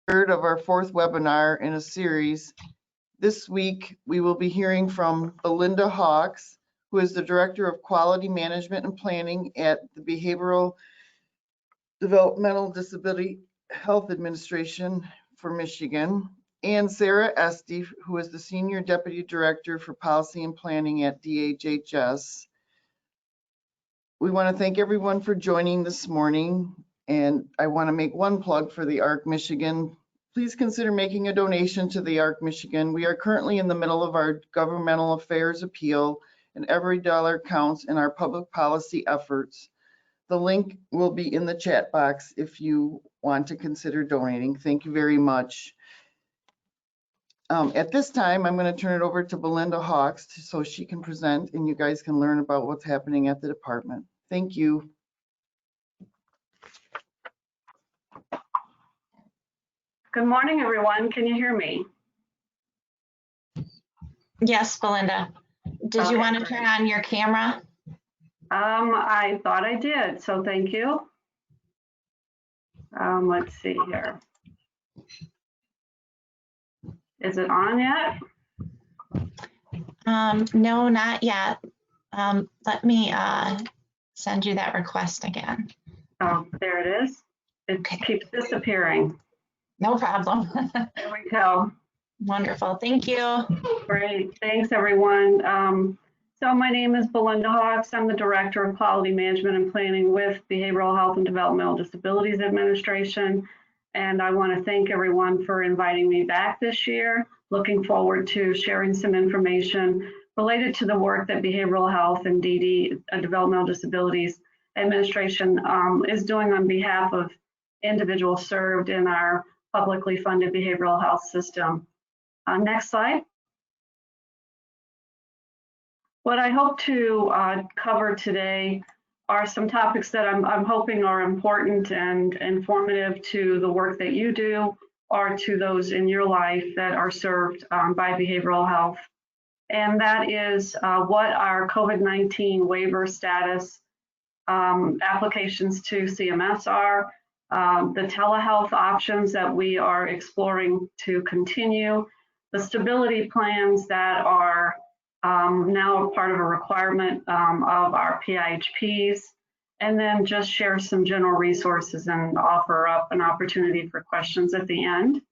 third of our fourth webinar in a series. This week, we will be hearing from Belinda Hawks, who is the Director of Quality Management and Planning at the Behavioral Developmental Disability Health Administration for Michigan, and Sarah Esty, who is the Senior Deputy Director for Policy and Planning at MDHHS. We want to thank everyone for joining this morning, and I want to make one plug for the ARC Michigan. Please consider making a donation to the ARC Michigan. We are currently in the middle of our governmental affairs appeal, and every dollar counts in our public policy efforts. The link will be in the chat box if you want to consider donating. Thank you very much. At this time, I'm going to turn it over to Belinda Hawks so she can present and you guys can learn about what's happening at the department. Thank you. Good morning, everyone. Can you hear me? Yes, Belinda. Did you want to turn on your camera? I thought I did, so thank you. Let's see here. Is it on yet? No, not yet. Let me send you that request again. Oh, there it is. It keeps disappearing. No problem. There we go. Wonderful. Thank you. Great. Thanks, everyone. So my name is Belinda Hawks. I'm the Director of Quality Management and Planning with Behavioral Health and Developmental Disabilities Administration. And I want to thank everyone for inviting me back this year. Looking forward to sharing some information related to the work that Behavioral Health and Developmental Disabilities Administration is doing on behalf of individuals served in our publicly funded behavioral health system. Next slide. What I hope to cover today are some topics that I'm hoping are important and informative to the work that you do or to those in your life that are served by behavioral health. And that is what our COVID-19 waiver status applications to CMS are, the telehealth options that we are exploring to continue, the stability plans that are now a part of a requirement of our PIHPs, and then just share some general resources and offer up an opportunity for questions at the end.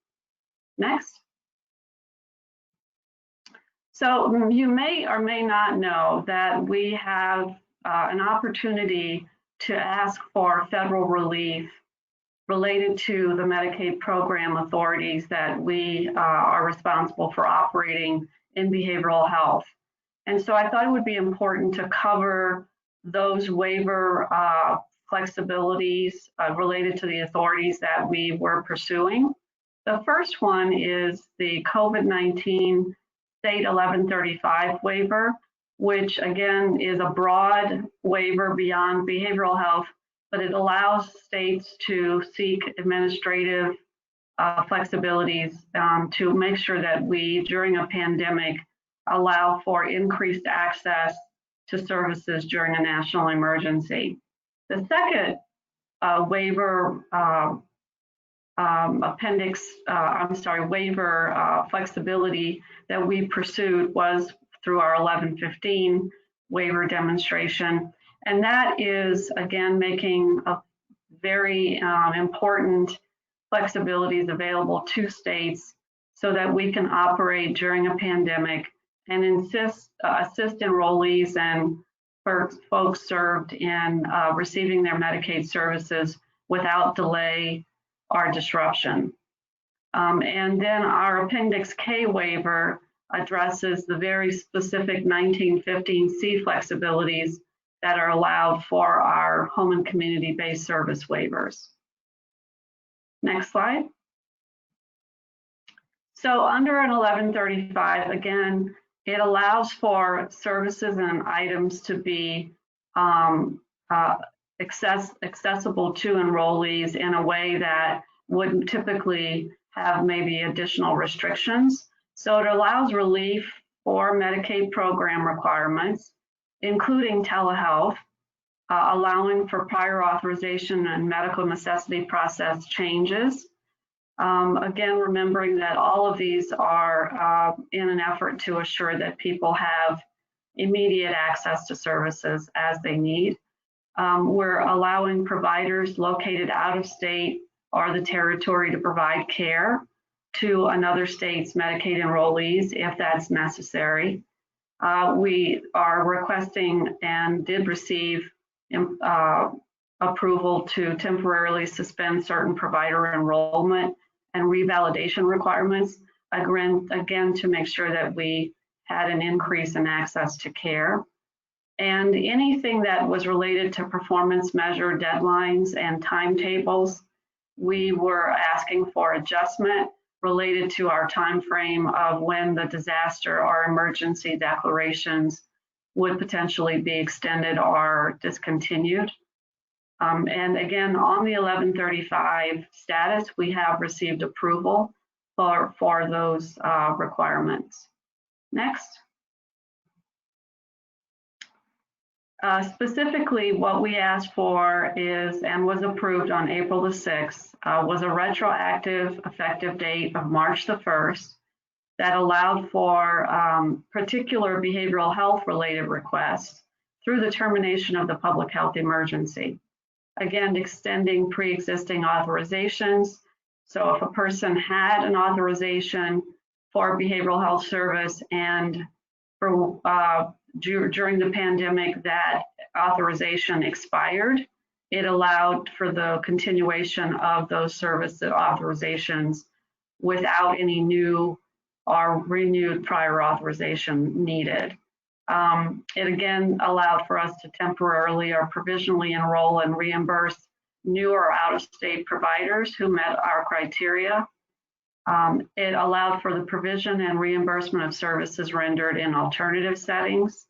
Next. So you may or may not know that we have an opportunity to ask for federal relief related to the Medicaid program authorities that we are responsible for operating in behavioral health. And so I thought it would be important to cover those waiver flexibilities related to the authorities that we were pursuing. The first one is the COVID-19 State 1135 waiver, which again is a broad waiver beyond behavioral health, but it allows states to seek administrative flexibilities to make sure that we, during a pandemic, allow for increased access to services during a national emergency. The second waiver waiver flexibility that we pursued was through our 1115 waiver demonstration. And that is, again, making a very important flexibilities available to states so that we can operate during a pandemic and assist enrollees and folks served in receiving their Medicaid services without delay or disruption. And then our Appendix K waiver addresses the very specific 1915C flexibilities that are allowed for our home and community-based service waivers. Next slide. So under an 1135, again, it allows for services and items to be accessible to enrollees in a way that wouldn't typically have maybe additional restrictions. So it allows relief for Medicaid program requirements, including telehealth, allowing for prior authorization and medical necessity process changes, Again, remembering that all of these are in an effort to assure that people have immediate access to services as they need. We're allowing providers located out of state or the territory to provide care to another state's Medicaid enrollees if that's necessary. We are requesting and did receive approval to temporarily suspend certain provider enrollment and revalidation requirements, again, to make sure that we had an increase in access to care. And anything that was related to performance measure deadlines and timetables, we were asking for adjustment related to our time frame of when the disaster or emergency declarations would potentially be extended or discontinued. And again, on the 1135 status, we have received approval for those requirements. Next. Specifically, what we asked for is, and was approved on April the 6th, was a retroactive effective date of March the 1st that allowed for particular behavioral health related requests through the termination of the public health emergency. Again, extending pre-existing authorizations. So if a person had an authorization for behavioral health service and for during the pandemic that authorization expired, it allowed for the continuation of those service authorizations without any new or renewed prior authorization needed. It again allowed for us to temporarily or provisionally enroll and reimburse new or out-of-state providers who met our criteria. It allowed for the provision and reimbursement of services rendered in alternative settings.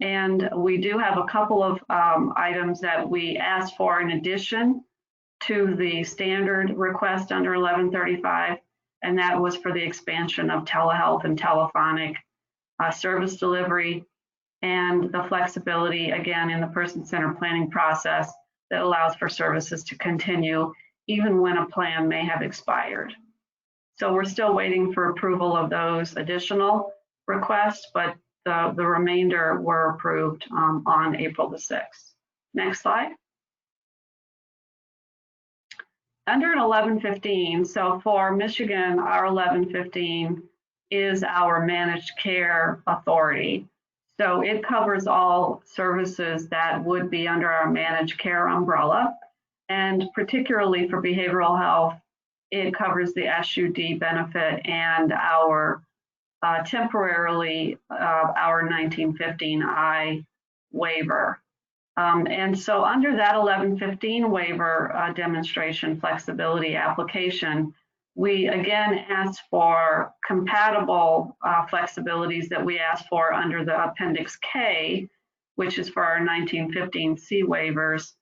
And we do have a couple of items that we asked for in addition to the standard request under 1135, and that was for the expansion of telehealth and telephonic service delivery and the flexibility, again, in the person-centered planning process that allows for services to continue even when a plan may have expired. So we're still waiting for approval of those additional requests, but the remainder were approved on April the 6th. Next slide. Under an 1115, so for Michigan, our 1115 is our managed care authority. So it covers all services that would be under our managed care umbrella. And particularly for behavioral health, it covers the SUD benefit and our temporarily our 1915I waiver. And so under that 1115 waiver demonstration flexibility application, we again asked for compatible flexibilities that we asked for under the Appendix K, which is for our 1915C waivers.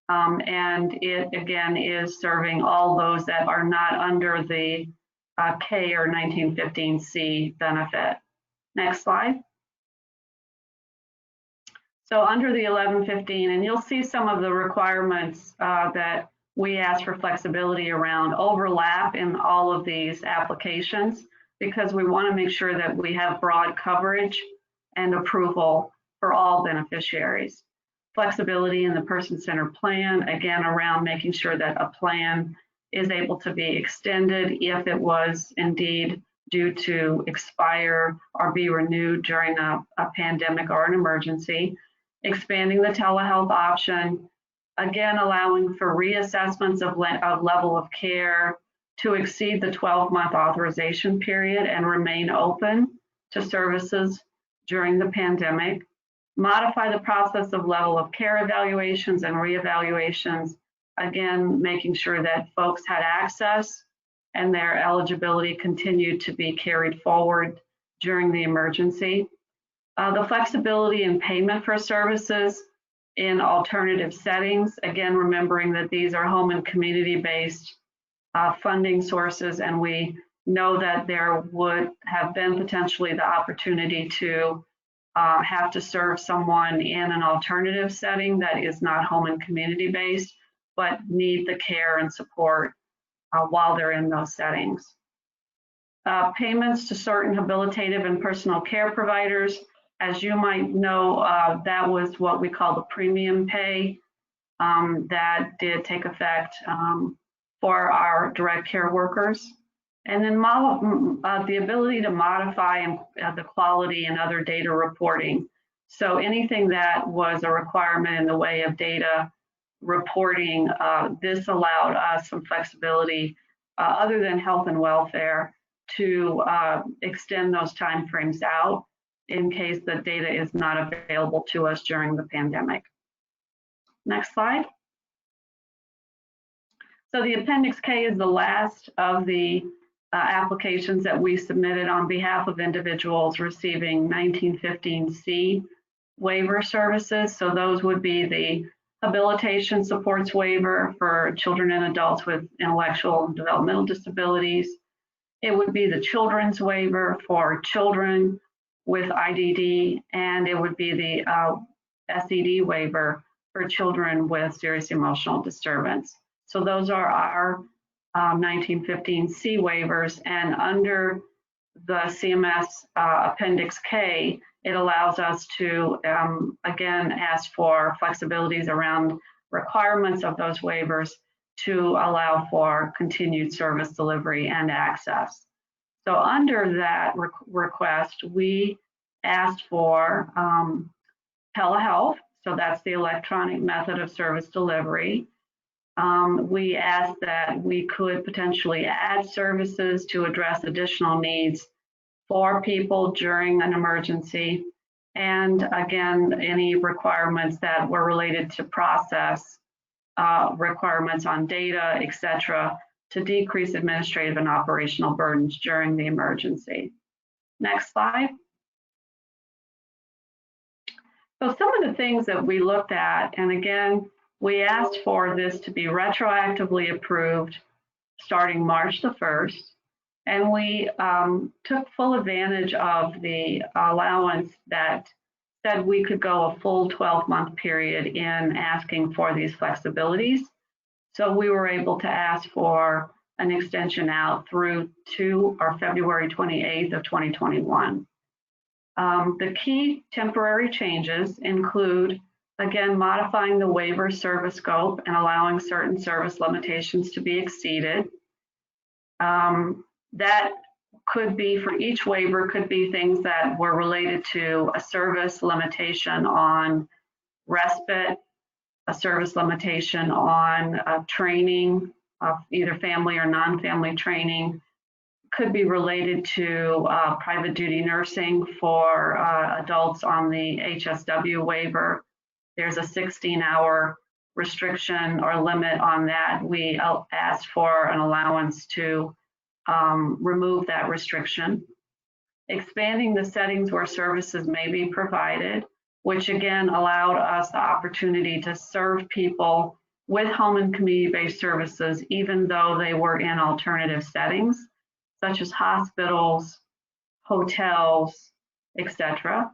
And it again is serving all those that are not under the K or 1915C benefit. Next slide. So under the 1115, and you'll see some of the requirements that we ask for flexibility around overlap in all of these applications, because we want to make sure that we have broad coverage and approval for all beneficiaries. Flexibility in the person-centered plan, again, around making sure that a plan is able to be extended if it was indeed due to expire or be renewed during a pandemic or an emergency. Expanding the telehealth option, again, allowing for reassessments of level of care to exceed the 12-month authorization period and remain open to services during the pandemic. Modify the process of level of care evaluations and reevaluations, again, making sure that folks had access and their eligibility continued to be carried forward during the emergency. The flexibility in payment for services in alternative settings, again, remembering that these are home and community-based funding sources, and we know that there would have been potentially the opportunity to have to serve someone in an alternative setting that is not home and community-based, but need the care and support while they're in those settings. Payments to certain habilitative and personal care providers. As you might know, that was what we call the premium pay that did take effect for our direct care workers. And then the ability to modify the quality and other data reporting. So anything that was a requirement in the way of data reporting, this allowed us some flexibility other than health and welfare to extend those timeframes out in case the data is not available to us during the pandemic. Next slide. So the Appendix K is the last of the applications that we submitted on behalf of individuals receiving 1915C waiver services. So those would be the habilitation supports waiver for children and adults with intellectual and developmental disabilities. It would be the children's waiver for children with IDD, and it would be the SED waiver for children with serious emotional disturbance. So those are our 1915C waivers, and under the CMS Appendix K, it allows us to, again, ask for flexibilities around requirements of those waivers to allow for continued service delivery and access. So under that request, we asked for telehealth, so that's the electronic method of service delivery. We asked that we could potentially add services to address additional needs for people during an emergency. And again, any requirements that were related to process, requirements on data, et cetera, to decrease administrative and operational burdens during the emergency. Next slide. So some of the things that we looked at, and again, we asked for this to be retroactively approved starting March the 1st, and we took full advantage of the allowance that said we could go a full 12-month period in asking for these flexibilities. So we were able to ask for an extension out through to our February 28th of 2021. The key temporary changes include, again, modifying the waiver service scope and allowing certain service limitations to be exceeded. That could be, for each waiver, could be things that were related to a service limitation on respite, a service limitation on training, either family or non-family training, could be related to private duty nursing for adults on the HSW waiver. There's a 16-hour restriction or limit on that. We asked for an allowance to remove that restriction. Expanding the settings where services may be provided, which again allowed us the opportunity to serve people with home and community-based services, even though they were in alternative settings, such as hospitals, hotels, etc.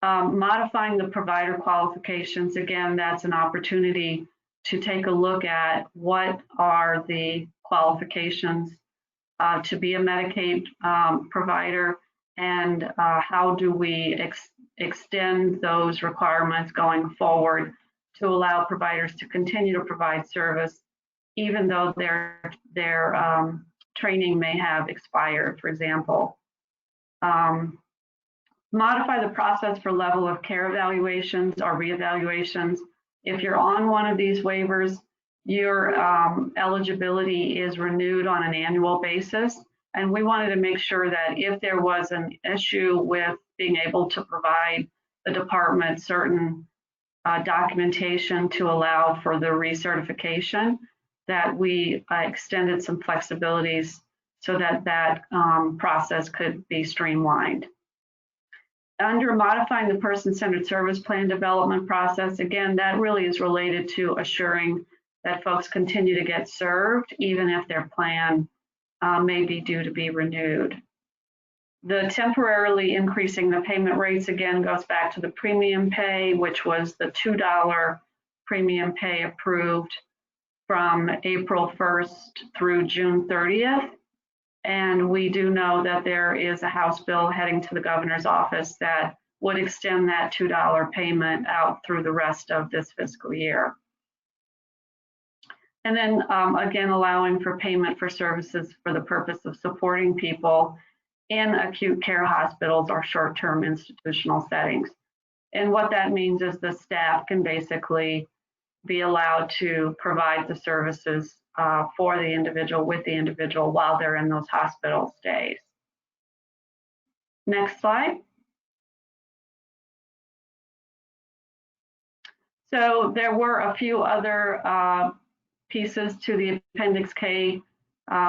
Modifying the provider qualifications, again, that's an opportunity to take a look at what are the qualifications to be a Medicaid provider, and how do we extend those requirements going forward to allow providers to continue to provide service, even though their training may have expired, for example. Modify the process for level of care evaluations or reevaluations. If you're on one of these waivers, your eligibility is renewed on an annual basis. And we wanted to make sure that if there was an issue with being able to provide the department certain documentation to allow for the recertification, that we extended some flexibilities so that that process could be streamlined. Under modifying the person-centered service plan development process, again, that really is related to assuring that folks continue to get served, even if their plan may be due to be renewed. The temporarily increasing the payment rates, again, goes back to the premium pay, which was the $2 premium pay approved from April 1st through June 30th. And we do know that there is a House bill heading to the governor's office that would extend that $2 payment out through the rest of this fiscal year. And then again, allowing for payment for services for the purpose of supporting people in acute care hospitals or short-term institutional settings. And what that means is the staff can basically be allowed to provide the services for the individual, with the individual, while they're in those hospital stays. Next slide. So there were a few other pieces to the Appendix K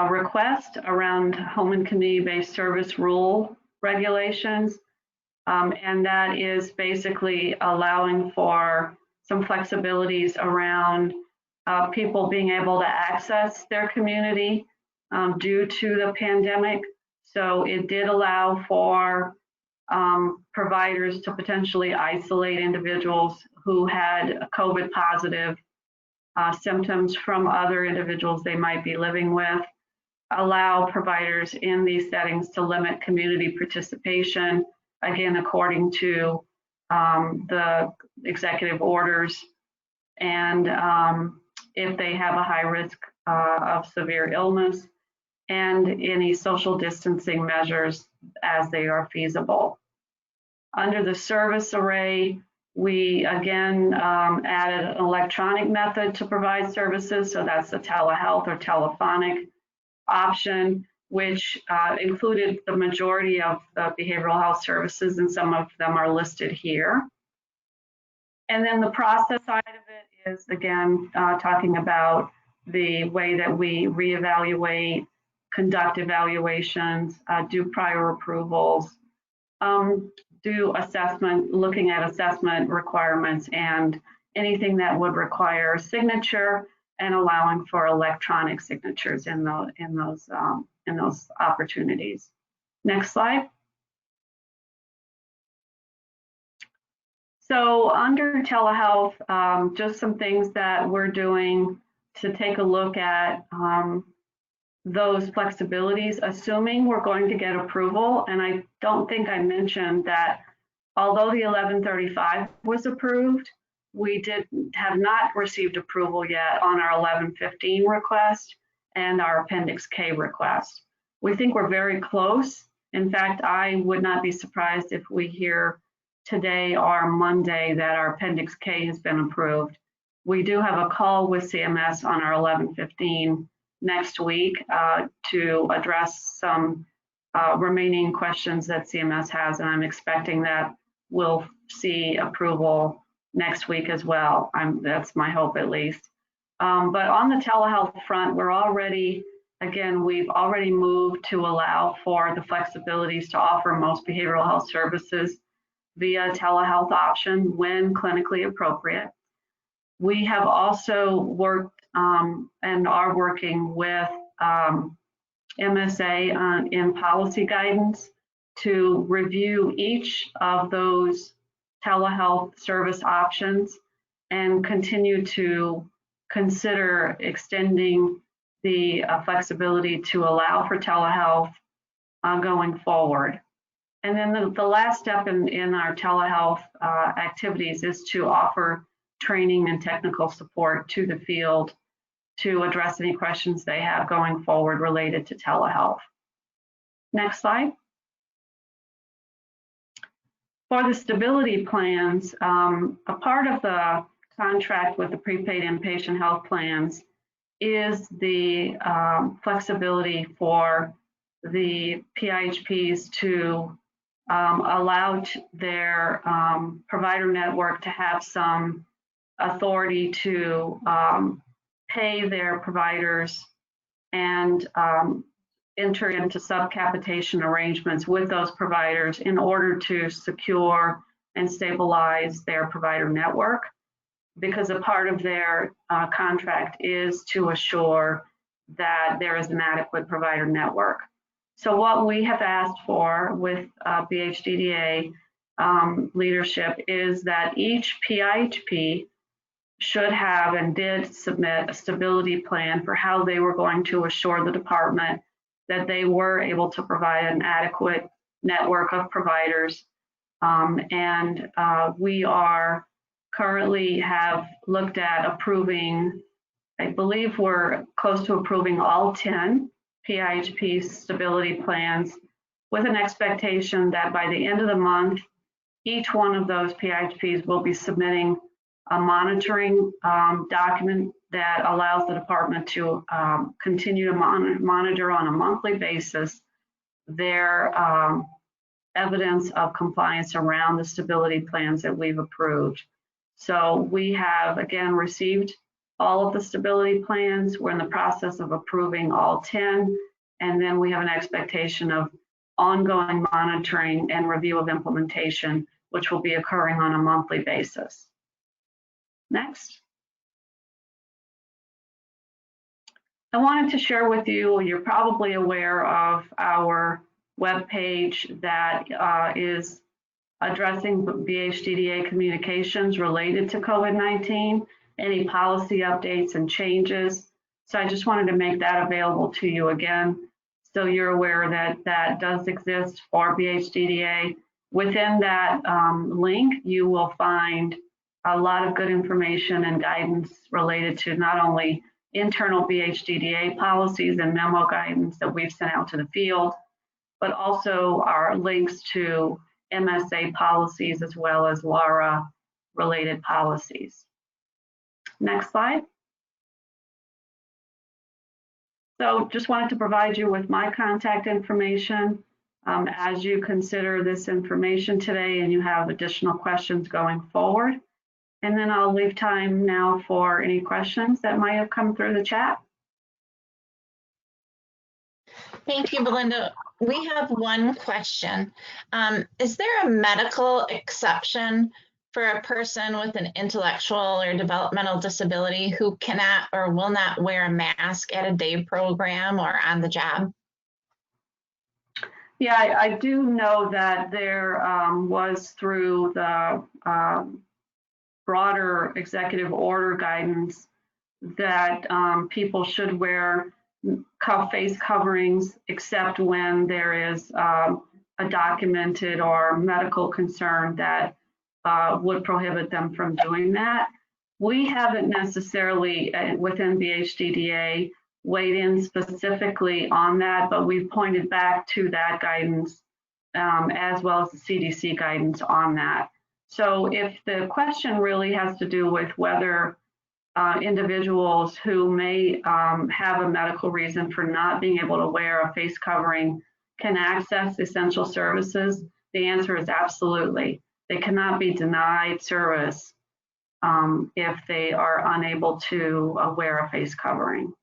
request around home and community-based service rule regulations. And that is basically allowing for some flexibilities around people being able to access their community due to the pandemic. So it did allow for providers to potentially isolate individuals who had COVID positive symptoms from other individuals they might be living with, allow providers in these settings to limit community participation, again, according to the executive orders, and if they have a high risk of severe illness, and any social distancing measures as they are feasible. Under the service array, we again added an electronic method to provide services, so that's the telehealth or telephonic option, which included the majority of the behavioral health services, and some of them are listed here. And then the process side of it is, again, talking about the way that we reevaluate, conduct evaluations, do prior approvals, do assessment, looking at assessment requirements and anything that would require a signature, and allowing for electronic signatures in those opportunities. Next slide. So under telehealth, just some things that we're doing to take a look at those flexibilities, assuming we're going to get approval. And I don't think I mentioned that although the 1135 was approved, we have not received approval yet on our 1115 request and our Appendix K request. We think we're very close. In fact, I would not be surprised if we hear today or Monday that our Appendix K has been approved. We do have a call with CMS on our 1115 next week to address some remaining questions that CMS has, and I'm expecting that we'll see approval next week as well. That's my hope, at least. But on the telehealth front, we're already, again, we've already moved to allow for the flexibilities to offer most behavioral health services via telehealth option when clinically appropriate. We have also worked and are working with MSA in policy guidance to review each of those telehealth service options and continue to consider extending the flexibility to allow for telehealth going forward. And then the last step in our telehealth activities is to offer training and technical support to the field to address any questions they have going forward related to telehealth. Next slide. For the stability plans, a part of the contract with the prepaid inpatient health plans is the flexibility for the PIHPs to allow their provider network to have some authority to pay their providers and enter into subcapitation arrangements with those providers in order to secure and stabilize their provider network, because a part of their contract is to assure that there is an adequate provider network. So what we have asked for with BHDDA leadership is that each PIHP should have and did submit a stability plan for how they were going to assure the department that they were able to provide an adequate network of providers. We are currently have looked at approving, I believe we're close to approving all 10 PIHP stability plans with an expectation that by the end of the month, each one of those PIHPs will be submitting a monitoring document that allows the department to continue to monitor on a monthly basis their evidence of compliance around the stability plans that we've approved. So we have, again, received all of the stability plans. We're in the process of approving all 10, and then we have an expectation of ongoing monitoring and review of implementation, which will be occurring on a monthly basis. Next. I wanted to share with you, you're probably aware of our webpage that is addressing BHDDA communications related to COVID-19, any policy updates and changes. So I just wanted to make that available to you again, so you're aware that that does exist for BHDDA. Within that link, you will find a lot of good information and guidance related to not only internal BHDDA policies and memo guidance that we've sent out to the field, but also our links to MSA policies as well as LARA related policies. Next slide. So just wanted to provide you with my contact information as you consider this information today and you have additional questions going forward. And then I'll leave time now for any questions that might have come through the chat. Thank you, Belinda. We have one question. Is there a medical exception for a person with an intellectual or developmental disability who cannot or will not wear a mask at a day program or on the job? Yeah, I do know that there was through the broader executive order guidance that people should wear face coverings except when there is a documented or medical concern that would prohibit them from doing that. We haven't necessarily within BHDDA weighed in specifically on that, but we've pointed back to that guidance as well as the CDC guidance on that. So if the question really has to do with whether individuals who may have a medical reason for not being able to wear a face covering can access essential services, the answer is absolutely. They cannot be denied service if they are unable to wear a face covering.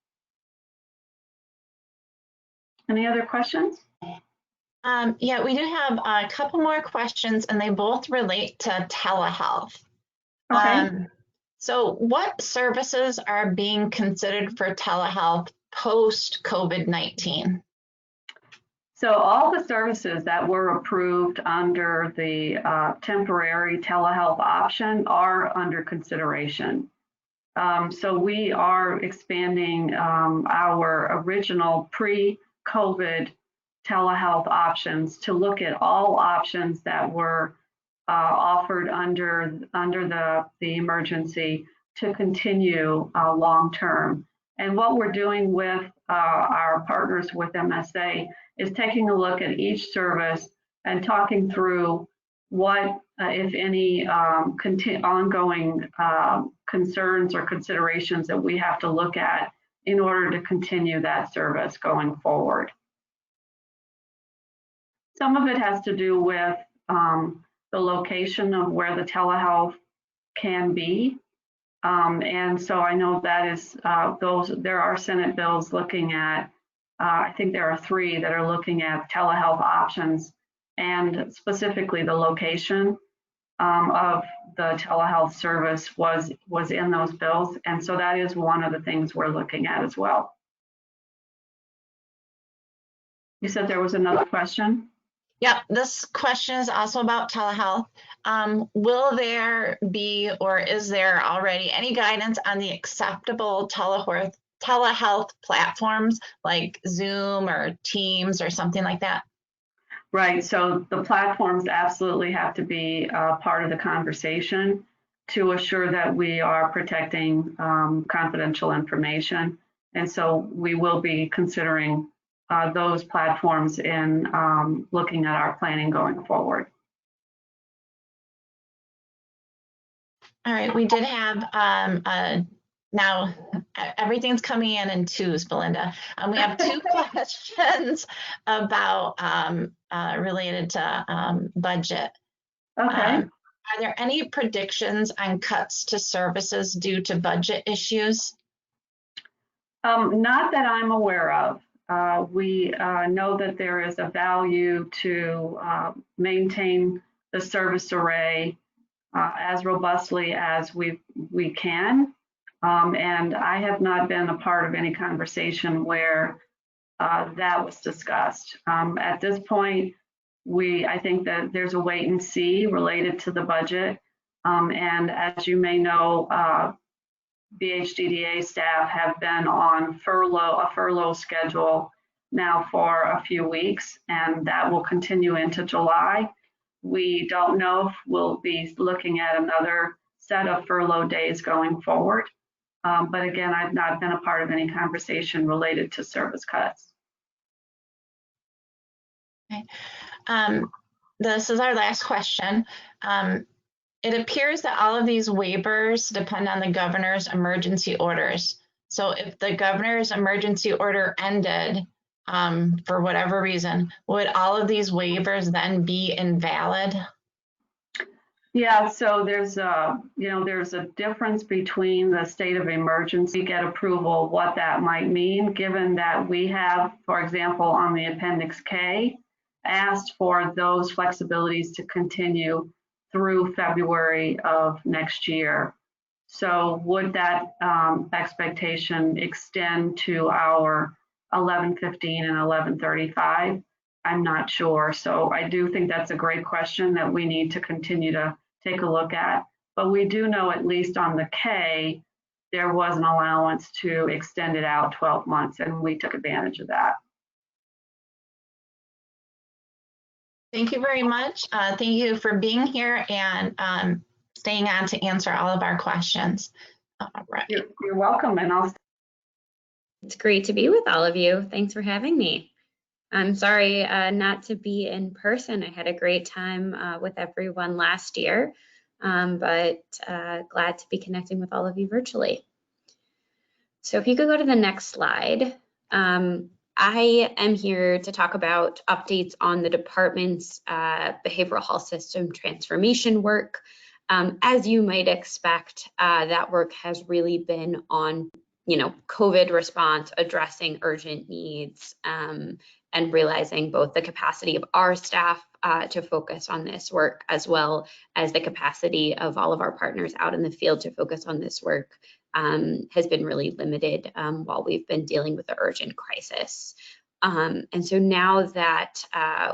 Any other questions? Yeah, we do have a couple more questions and they both relate to telehealth. Okay. So what services are being considered for telehealth post COVID-19? So all the services that were approved under the temporary telehealth option are under consideration. So we are expanding our original pre-COVID telehealth options to look at all options that were offered under the emergency to continue long term. And what we're doing with our partners with MSA is taking a look at each service and talking through what, if any, ongoing concerns or considerations that we have to look at in order to continue that service going forward. Some of it has to do with the location of where the telehealth can be. And so I know that is there are Senate bills looking at, I think there are 3 that are looking at telehealth options and specifically the location of the telehealth service was in those bills. And so that is one of the things we're looking at as well. You said there was another question? Yep, this question is also about telehealth. Will there be, or is there already any guidance on the acceptable telehealth platforms like Zoom or Teams or something like that? Right, so the platforms absolutely have to be part of the conversation to assure that we are protecting confidential information. And so we will be considering those platforms in looking at our planning going forward. All right, we did have now everything's coming in twos, Belinda. We have two questions about related to budget. Okay. Are there any predictions on cuts to services due to budget issues? Not that I'm aware of. We know that there is a value to maintain the service array as robustly as we can. And I have not been a part of any conversation where that was discussed. At this point, I think that there's a wait and see related to the budget. And as you may know, BHDDA staff have been on a furlough schedule now for a few weeks, and that will continue into July. We don't know if we'll be looking at another set of furlough days going forward. But again, I've not been a part of any conversation related to service cuts. Okay. This is our last question. It appears that all of these waivers depend on the governor's emergency orders. So if the governor's emergency order ended for whatever reason, would all of these waivers then be invalid? Yeah, so there's a difference between the state of emergency, get approval, what that might mean, given that we have, for example, on the Appendix K, asked for those flexibilities to continue through February of next year. So would that expectation extend to our 1115 and 1135? I'm not sure. So I do think that's a great question that we need to continue to take a look at. But we do know, at least on the K, there was an allowance to extend it out 12 months, and we took advantage of that. Thank you very much. Thank you for being here and staying on to answer all of our questions. All right. You're welcome, and It's great to be with all of you. Thanks for having me. I'm sorry not to be in person. I had a great time with everyone last year, but glad to be connecting with all of you virtually. So if you could go to the next slide. I am here to talk about updates on the department's behavioral health system transformation work. As you might expect, that work has really been on, COVID response, addressing urgent needs, and realizing both the capacity of our staff to focus on this work, as well as the capacity of all of our partners out in the field to focus on this work has been really limited while we've been dealing with the urgent crisis. And so now that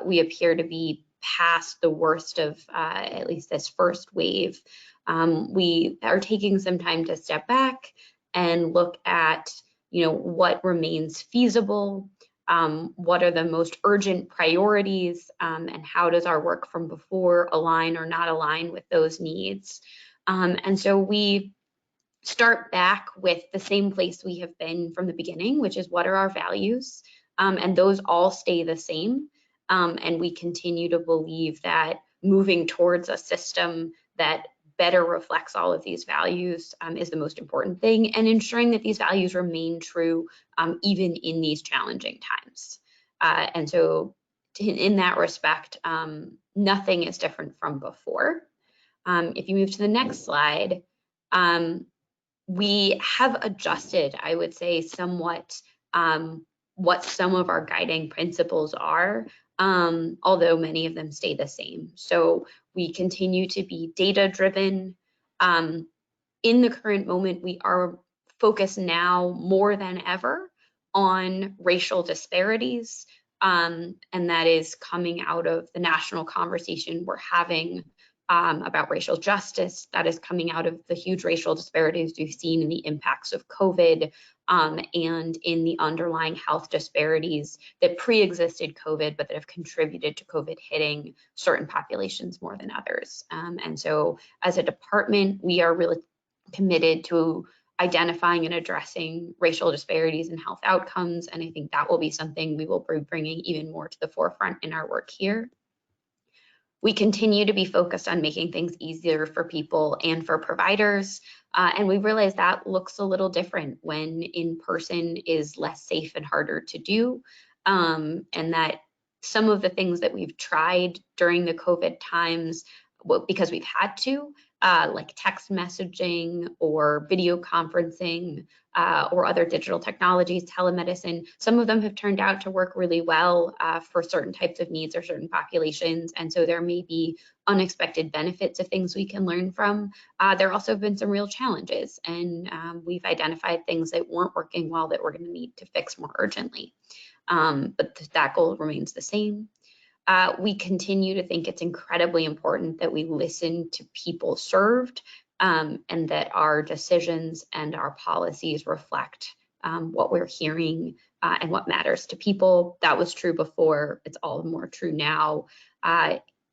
we appear to be past the worst of at least this first wave, we are taking some time to step back and look at, what remains feasible, what are the most urgent priorities, and how does our work from before align or not align with those needs. And so we start back with the same place we have been from the beginning, which is what are our values? And those all stay the same. And we continue to believe that moving towards a system that better reflects all of these values is the most important thing, and ensuring that these values remain true even in these challenging times. And so in that respect, nothing is different from before. If you move to the next slide, we have adjusted, I would say, somewhat what some of our guiding principles are, although many of them stay the same. So we continue to be data-driven. In the current moment, we are focused now more than ever on racial disparities, and that is coming out of the national conversation we're having about racial justice, that is coming out of the huge racial disparities we've seen in the impacts of COVID, and in the underlying health disparities that pre-existed COVID, but that have contributed to COVID hitting certain populations more than others. And so as a department, we are really committed to identifying and addressing racial disparities in health outcomes. And I think that will be something we will be bringing even more to the forefront in our work here. We continue to be focused on making things easier for people and for providers. And we realize that looks a little different when in-person is less safe and harder to do. And that some of the things that we've tried during the COVID times, because we've had to, like text messaging or video conferencing or other digital technologies, telemedicine, some of them have turned out to work really well for certain types of needs or certain populations. And so there may be unexpected benefits of things we can learn from. There also have been some real challenges, and we've identified things that weren't working well that we're going to need to fix more urgently. But that goal remains the same. We continue to think it's incredibly important that we listen to people served, and that our decisions and our policies reflect what we're hearing and what matters to people. That was true before. It's all the more true now.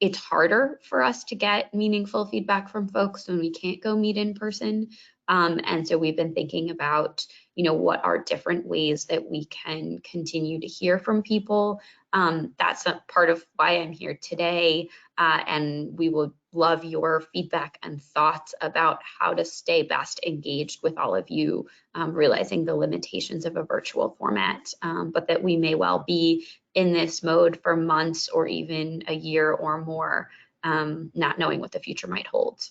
It's harder for us to get meaningful feedback from folks when we can't go meet in person. And so we've been thinking about, what are different ways that we can continue to hear from people. That's a part of why I'm here today. And we would love your feedback and thoughts about how to stay best engaged with all of you, realizing the limitations of a virtual format, but that we may well be in this mode for months or even a year or more, not knowing what the future might hold.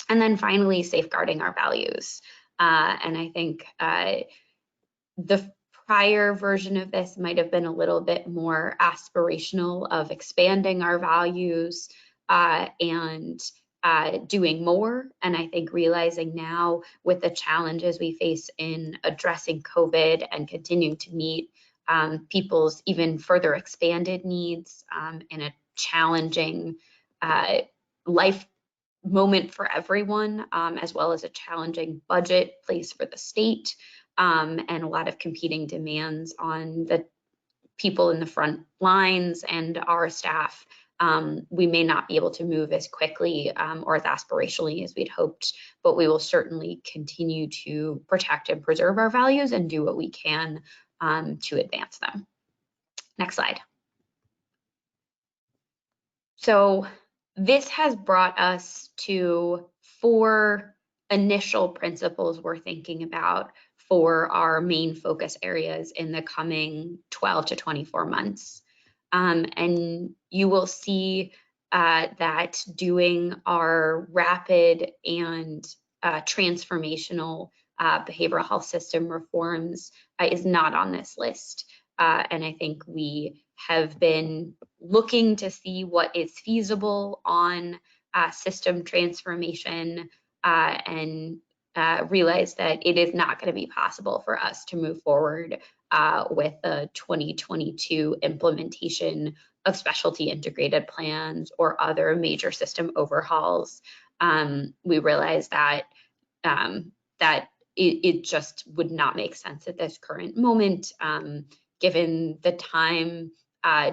And then finally, safeguarding our values. And I think the prior version of this might have been a little bit more aspirational of expanding our values and doing more. And I think realizing now with the challenges we face in addressing COVID and continuing to meet people's even further expanded needs in a challenging life moment for everyone, as well as a challenging budget place for the state, and a lot of competing demands on the people in the front lines and our staff. We may not be able to move as quickly or as aspirationally as we'd hoped, but we will certainly continue to protect and preserve our values and do what we can to advance them. Next slide. So this has brought us to 4 initial principles we're thinking about for our main focus areas in the coming 12 to 24 months. And you will see that doing our rapid and transformational behavioral health system reforms is not on this list. And I think we have been looking to see what is feasible on system transformation and realize that it is not going to be possible for us to move forward with the 2022 implementation of specialty integrated plans or other major system overhauls. We realize that it just would not make sense at this current moment, given the time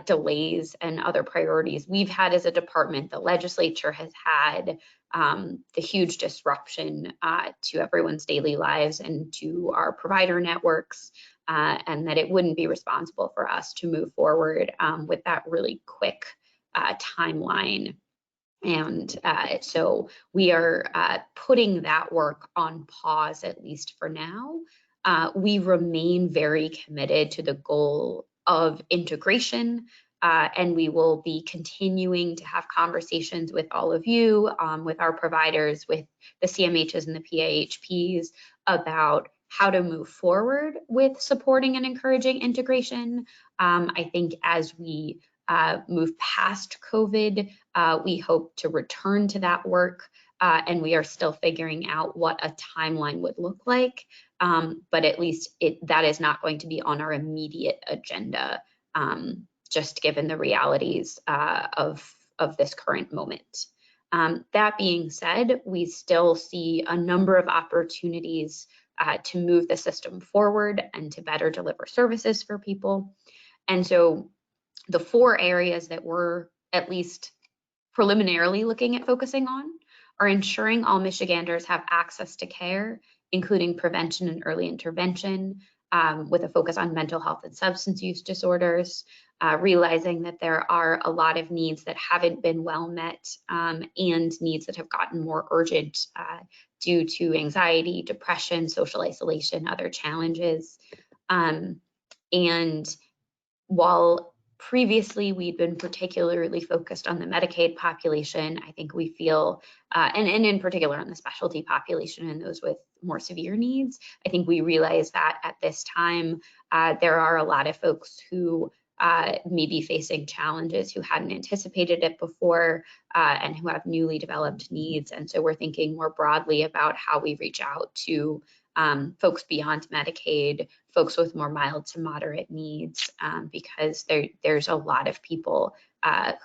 delays and other priorities we've had as a department. The legislature has had the huge disruption to everyone's daily lives and to our provider networks, and that it wouldn't be responsible for us to move forward with that really quick timeline. And so we are putting that work on pause, at least for now. We remain very committed to the goal of integration, and we will be continuing to have conversations with all of you, with our providers, with the CMHs and the PIHPs about how to move forward with supporting and encouraging integration. I think as we move past COVID, we hope to return to that work, and we are still figuring out what a timeline would look like. But at least that is not going to be on our immediate agenda just given the realities of this current moment. That being said, we still see a number of opportunities to move the system forward and to better deliver services for people. And so the 4 areas that we're at least preliminarily looking at focusing on are ensuring all Michiganders have access to care, including prevention and early intervention, with a focus on mental health and substance use disorders, realizing that there are a lot of needs that haven't been well met, and needs that have gotten more urgent due to anxiety, depression, social isolation, other challenges. And while previously we'd been particularly focused on the Medicaid population, I think we feel, and in particular on the specialty population and those with more severe needs, I think we realize that at this time, there are a lot of folks who may be facing challenges who hadn't anticipated it before, and who have newly developed needs. And so we're thinking more broadly about how we reach out to folks beyond Medicaid, folks with more mild to moderate needs, because there's a lot of people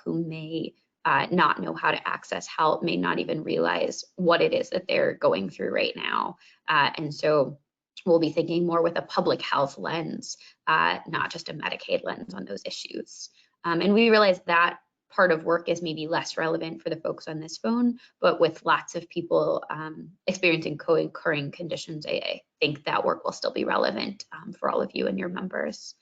who may not know how to access help, may not even realize what it is that they're going through right now. And so we'll be thinking more with a public health lens, not just a Medicaid lens on those issues. And we realize that part of work is maybe less relevant for the folks on this phone, but with lots of people experiencing co-occurring conditions, I think that work will still be relevant for all of you and your members.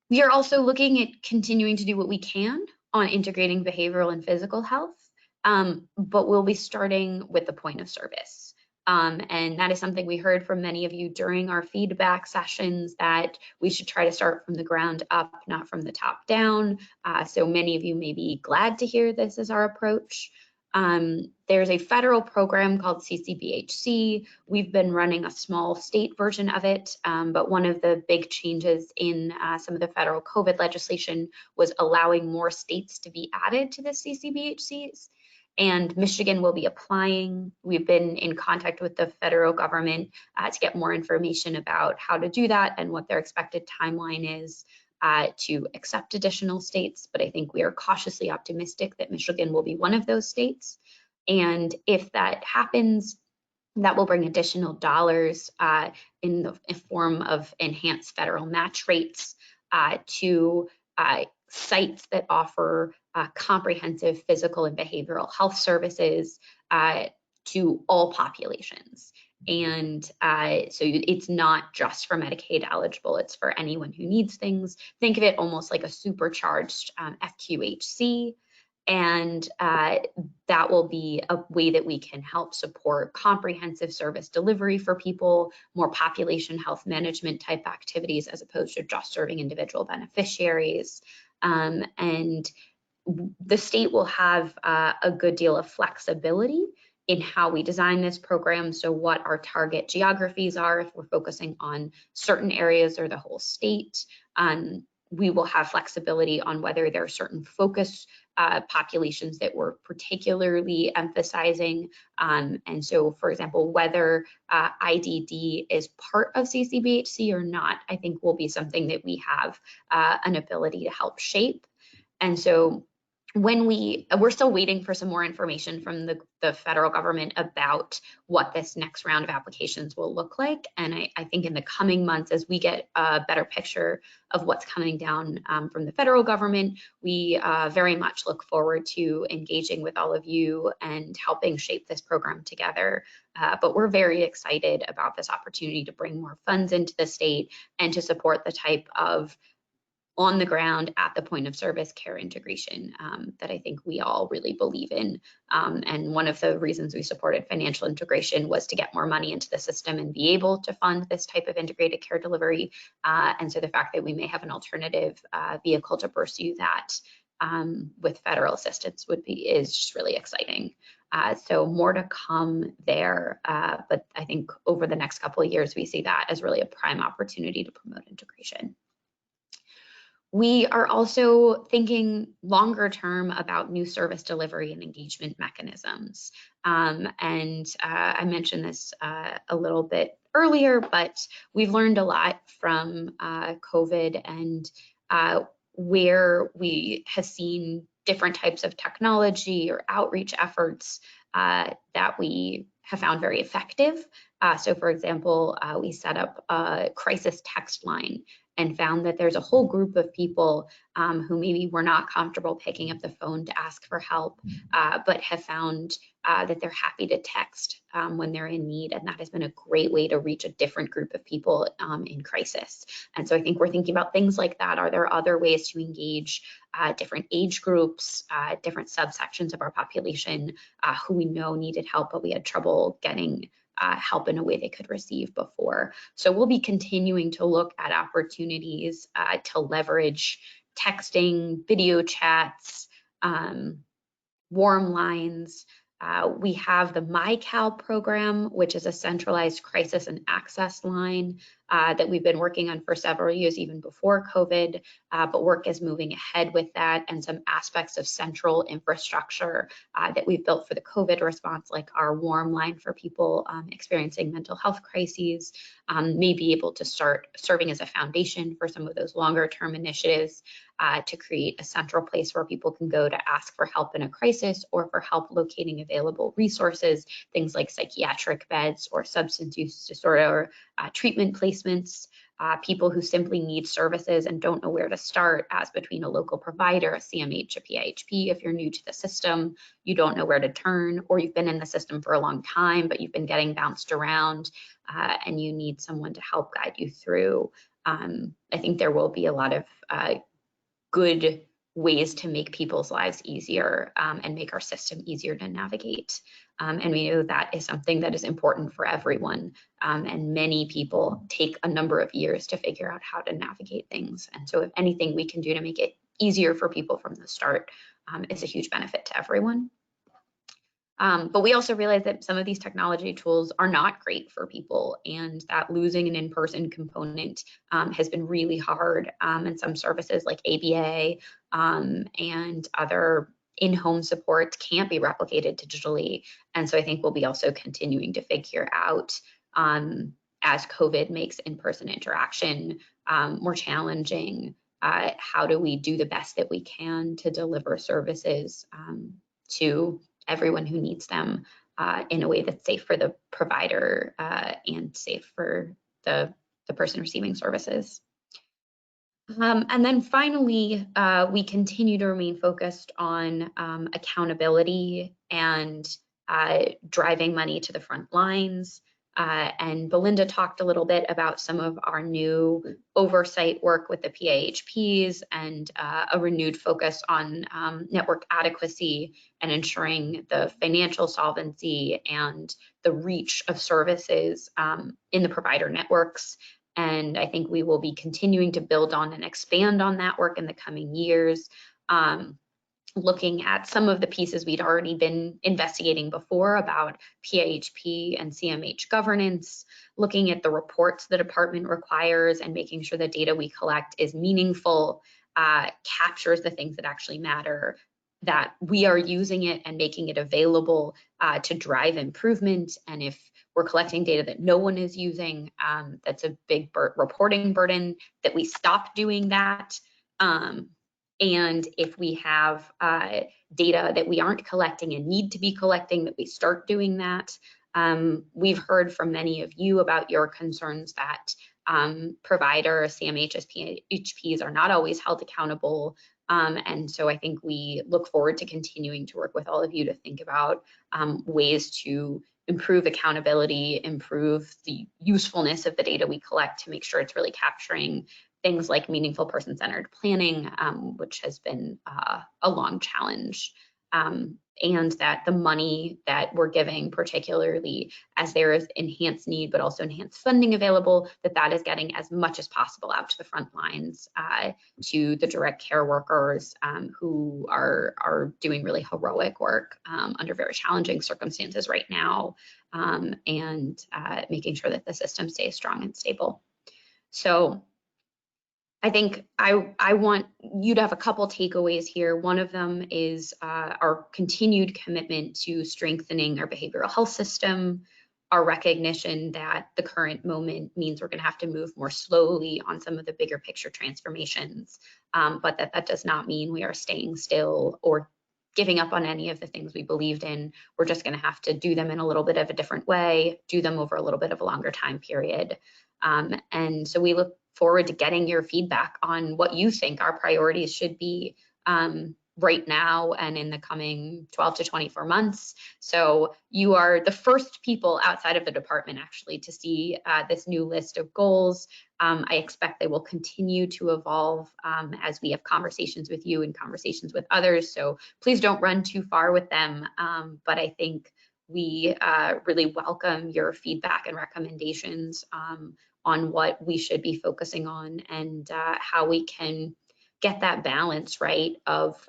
We are also looking at continuing to do what we can on integrating behavioral and physical health, but we'll be starting with the point of service. And that is something we heard from many of you during our feedback sessions, that we should try to start from the ground up, not from the top down. So many of you may be glad to hear this as our approach. There's a federal program called CCBHC. We've been running a small state version of it, but one of the big changes in some of the federal COVID legislation was allowing more states to be added to the CCBHCs. And Michigan will be applying. We've been in contact with the federal government to get more information about how to do that and what their expected timeline is to accept additional states. But I think we are cautiously optimistic that Michigan will be one of those states. And if that happens, that will bring additional dollars in the form of enhanced federal match rates to sites that offer comprehensive physical and behavioral health services to all populations. And so it's not just for Medicaid eligible, it's for anyone who needs things. Think of it almost like a supercharged FQHC. And that will be a way that we can help support comprehensive service delivery for people, more population health management type activities, as opposed to just serving individual beneficiaries. And the state will have a good deal of flexibility in how we design this program. So what our target geographies are, if we're focusing on certain areas or the whole state, we will have flexibility on whether there are certain focus populations that we're particularly emphasizing. And so, for example, whether IDD is part of CCBHC or not, I think will be something that we have an ability to help shape. And so when we're still waiting for some more information from the federal government about what this next round of applications will look like. And I think in the coming months, as we get a better picture of what's coming down from the federal government, we very much look forward to engaging with all of you and helping shape this program together. But we're very excited about this opportunity to bring more funds into the state and to support the type of on the ground at the point of service care integration that I think we all really believe in. And one of the reasons we supported financial integration was to get more money into the system and be able to fund this type of integrated care delivery. And so the fact that we may have an alternative vehicle to pursue that with federal assistance is just really exciting. So more to come there, but I think over the next couple of years, we see that as really a prime opportunity to promote integration. We are also thinking longer term about new service delivery and engagement mechanisms. And I mentioned this a little bit earlier, but we've learned a lot from COVID, and where we have seen different types of technology or outreach efforts that we have found very effective. So for example, we set up a crisis text line and found that there's a whole group of people who maybe were not comfortable picking up the phone to ask for help, but have found that they're happy to text when they're in need. And that has been a great way to reach a different group of people in crisis. And so I think we're thinking about things like that. Are there other ways to engage different age groups, different subsections of our population who we know needed help, but we had trouble getting help in a way they could receive before. So we'll be continuing to look at opportunities to leverage texting, video chats, warm lines. We have the MyCal program, which is a centralized crisis and access line that we've been working on for several years, even before COVID, but work is moving ahead with that, and some aspects of central infrastructure that we've built for the COVID response, like our warm line for people experiencing mental health crises, may be able to start serving as a foundation for some of those longer term initiatives to create a central place where people can go to ask for help in a crisis or for help locating available resources, things like psychiatric beds or substance use disorder treatment placements, people who simply need services and don't know where to start, as between a local provider, a CMH, a PHP. If you're new to the system, you don't know where to turn, or you've been in the system for a long time, but you've been getting bounced around and you need someone to help guide you through. I think there will be a lot of good ways to make people's lives easier and make our system easier to navigate. And we know that is something that is important for everyone. And many people take a number of years to figure out how to navigate things. And so if anything we can do to make it easier for people from the start is a huge benefit to everyone. But we also realize that some of these technology tools are not great for people, and that losing an in-person component has been really hard. And some services like ABA and other in-home support can't be replicated digitally. And so I think we'll be also continuing to figure out, as COVID makes in-person interaction more challenging, how do we do the best that we can to deliver services to everyone who needs them in a way that's safe for the provider and safe for the person receiving services. And then finally, we continue to remain focused on accountability and driving money to the front lines. And Belinda talked a little bit about some of our new oversight work with the PAHPs and a renewed focus on network adequacy and ensuring the financial solvency and the reach of services in the provider networks. And I think we will be continuing to build on and expand on that work in the coming years. Looking at some of the pieces we'd already been investigating before about PHP and CMH governance, looking at the reports the department requires and making sure the data we collect is meaningful, captures the things that actually matter, that we are using it and making it available to drive improvement. And if we're collecting data that no one is using, that's a big reporting burden, that we stop doing that. And if we have data that we aren't collecting and need to be collecting, that we start doing that. We've heard from many of you about your concerns that providers, CMHs, PHPs are not always held accountable. And so I think we look forward to continuing to work with all of you to think about ways to improve accountability, improve the usefulness of the data we collect to make sure it's really capturing things like meaningful person-centered planning, which has been a long challenge, and that the money that we're giving, particularly as there is enhanced need, but also enhanced funding available, that is getting as much as possible out to the front lines, to the direct care workers who are doing really heroic work under very challenging circumstances right now, and making sure that the system stays strong and stable. So I think I want you to have a couple takeaways here. One of them is our continued commitment to strengthening our behavioral health system, our recognition that the current moment means we're going to have to move more slowly on some of the bigger picture transformations, but that does not mean we are staying still or giving up on any of the things we believed in. We're just going to have to do them in a little bit of a different way, do them over a little bit of a longer time period. And so we look forward to getting your feedback on what you think our priorities should be right now and in the coming 12 to 24 months. So you are the first people outside of the department actually to see this new list of goals. I expect they will continue to evolve as we have conversations with you and conversations with others. So please don't run too far with them. But I think we really welcome your feedback and recommendations on what we should be focusing on and how we can get that balance right of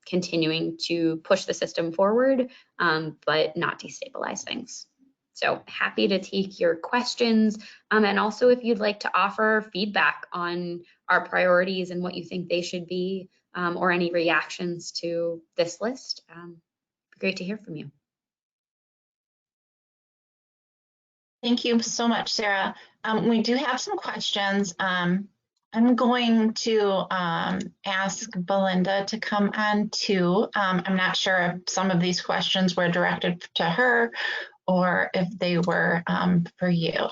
continuing to push the system forward, but not destabilize things. So happy to take your questions. And also if you'd like to offer feedback on our priorities and what you think they should be, or any reactions to this list, great to hear from you. Thank you so much, Sarah. We do have some questions. I'm going to ask Belinda to come on too. I'm not sure if some of these questions were directed to her or if they were for you.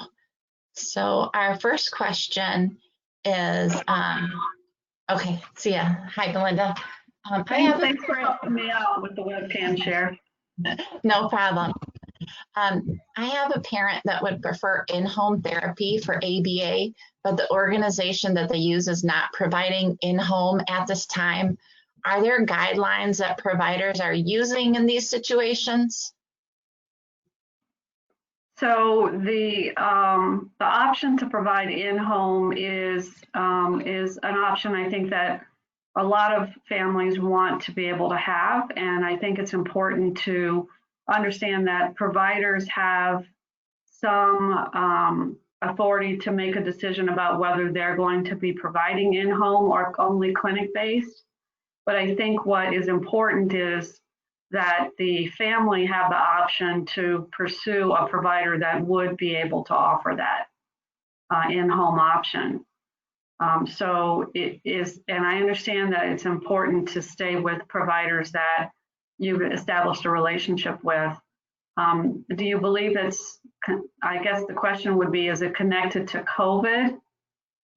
So our first question is, okay, see ya. Hi, Belinda. Thanks for helping me out with the webcam share. No problem. I have a parent that would prefer in-home therapy for ABA, but the organization that they use is not providing in-home at this time. Are there guidelines that providers are using in these situations? So the option to provide in-home is an option I think that a lot of families want to be able to have, and I think it's important to understand that providers have some authority to make a decision about whether they're going to be providing in-home or only clinic-based. But I think what is important is that the family have the option to pursue a provider that would be able to offer that in-home option. So it is, and I understand that it's important to stay with providers that you've established a relationship with. Do you believe it's, I guess the question would be, is it connected to COVID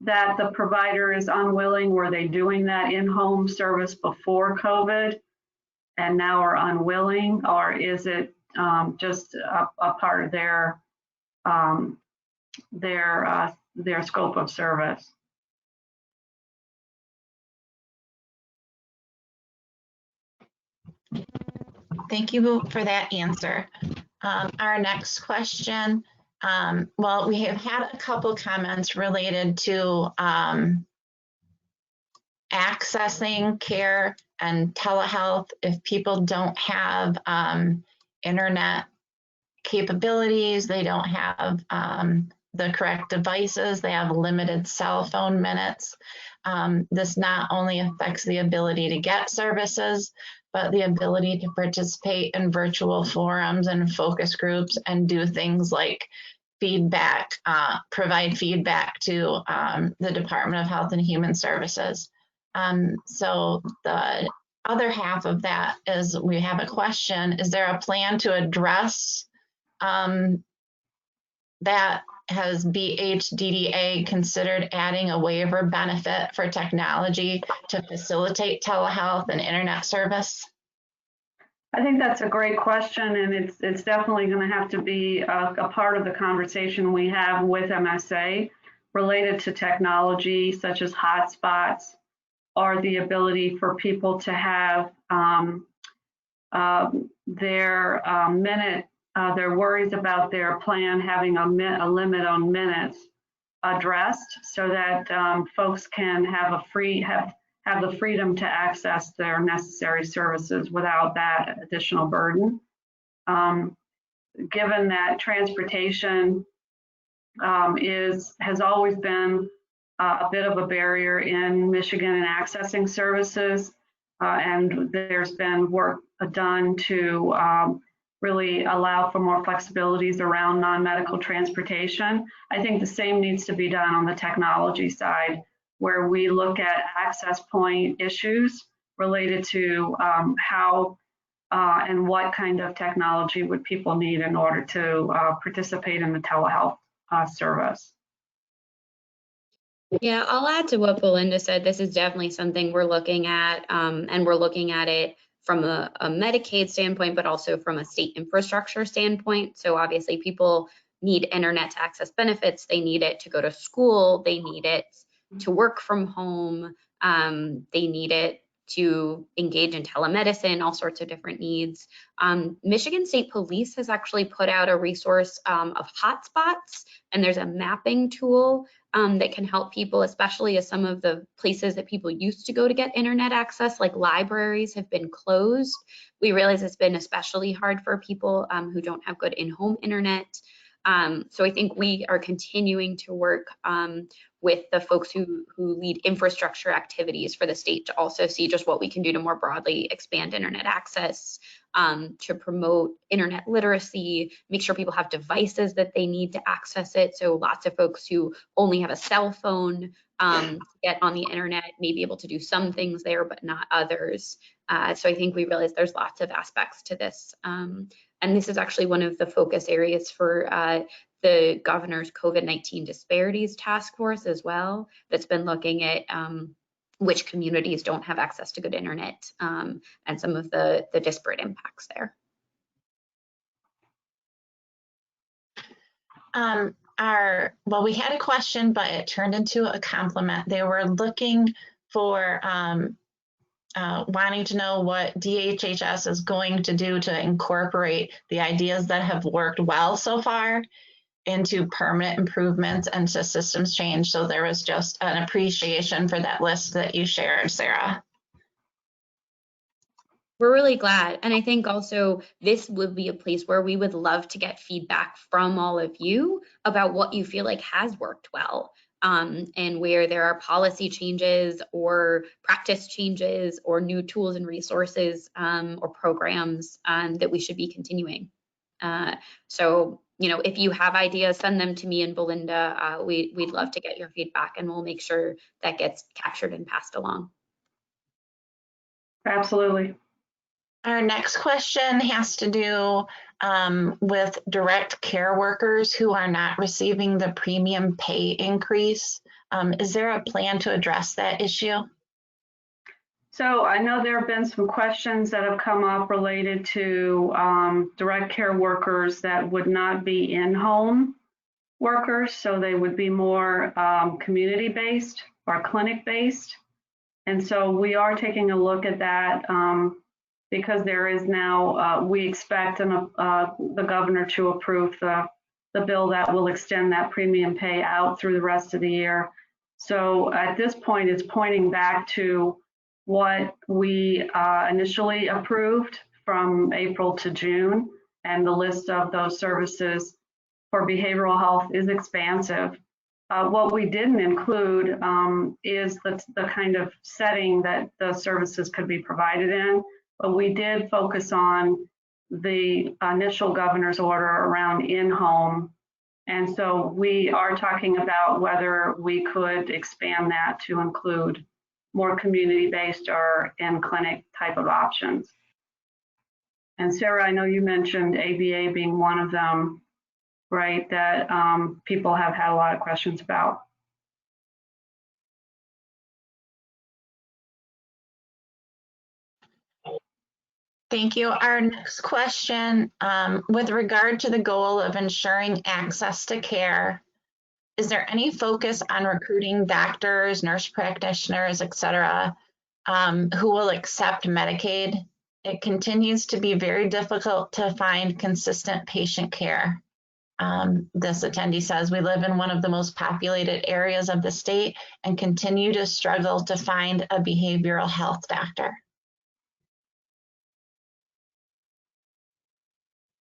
that the provider is unwilling? Were they doing that in-home service before COVID and now are unwilling, or is it just a part of their scope of service? Thank you for that answer. Our next question, well, we have had a couple comments related to accessing care and telehealth if people don't have internet capabilities, they don't have the correct devices, they have limited cell phone minutes. This not only affects the ability to get services, but the ability to participate in virtual forums and focus groups and do things like feedback, provide feedback to the Department of Health and Human Services. So the other half of that is we have a question, is there a plan to address that? Has BHDDA considered adding a waiver benefit for technology to facilitate telehealth and internet service? I think that's a great question, and it's definitely going to have to be a part of the conversation we have with MSA related to technology such as hotspots or the ability for people to have their worries about their plan having a limit on minutes addressed, so that folks can have the freedom to access their necessary services without that additional burden. Given that transportation has always been a bit of a barrier in Michigan in accessing services, and there's been work done to really allow for more flexibilities around non-medical transportation. I think the same needs to be done on the technology side, where we look at access point issues related to how and what kind of technology would people need in order to participate in the telehealth service. Yeah, I'll add to what Belinda said. This is definitely something we're looking at, and we're looking at it from a Medicaid standpoint, but also from a state infrastructure standpoint. So obviously people need internet to access benefits. They need it to go to school. They need it to work from home. They need it to engage in telemedicine, all sorts of different needs. Michigan State Police has actually put out a resource of hotspots, and there's a mapping tool that can help people, especially as some of the places that people used to go to get internet access, like libraries, have been closed. We realize it's been especially hard for people who don't have good in-home internet. So I think we are continuing to work with the folks who lead infrastructure activities for the state to also see just what we can do to more broadly expand internet access, to promote internet literacy, make sure people have devices that they need to access it. So lots of folks who only have a cell phone get on the internet may be able to do some things there, but not others. So I think we realize there's lots of aspects to this. And this is actually one of the focus areas for the governor's COVID-19 disparities task force as well, that's been looking at which communities don't have access to good internet and some of the disparate impacts there. Well, we had a question, but it turned into a compliment. They were looking for wanting to know what DHHS is going to do to incorporate the ideas that have worked well so far into permanent improvements and to systems change. So there was just an appreciation for that list that you shared, Sarah. We're really glad. And I think also this would be a place where we would love to get feedback from all of you about what you feel like has worked well, and where there are policy changes or practice changes or new tools and resources or programs that we should be continuing. So, you know, if you have ideas, send them to me and Belinda. We'd love to get your feedback, and we'll make sure that gets captured and passed along. Absolutely. Our next question has to do with direct care workers who are not receiving the premium pay increase. Is there a plan to address that issue? So I know there have been some questions that have come up related to direct care workers that would not be in-home workers. So they would be more community-based or clinic-based. And so we are taking a look at that because there is now, we expect the governor to approve the bill that will extend that premium pay out through the rest of the year. So at this point, it's pointing back to what we initially approved from April to June, and the list of those services for behavioral health is expansive. What we didn't include is the kind of setting that the services could be provided in, but we did focus on the initial governor's order around in-home. And so we are talking about whether we could expand that to include more community-based or in-clinic type of options. And Sarah, I know you mentioned ABA being one of them, right, that people have had a lot of questions about. Thank you. Our next question, with regard to the goal of ensuring access to care, is there any focus on recruiting doctors, nurse practitioners, et cetera, who will accept Medicaid? It continues to be very difficult to find consistent patient care. This attendee says, we live in one of the most populated areas of the state and continue to struggle to find a behavioral health doctor.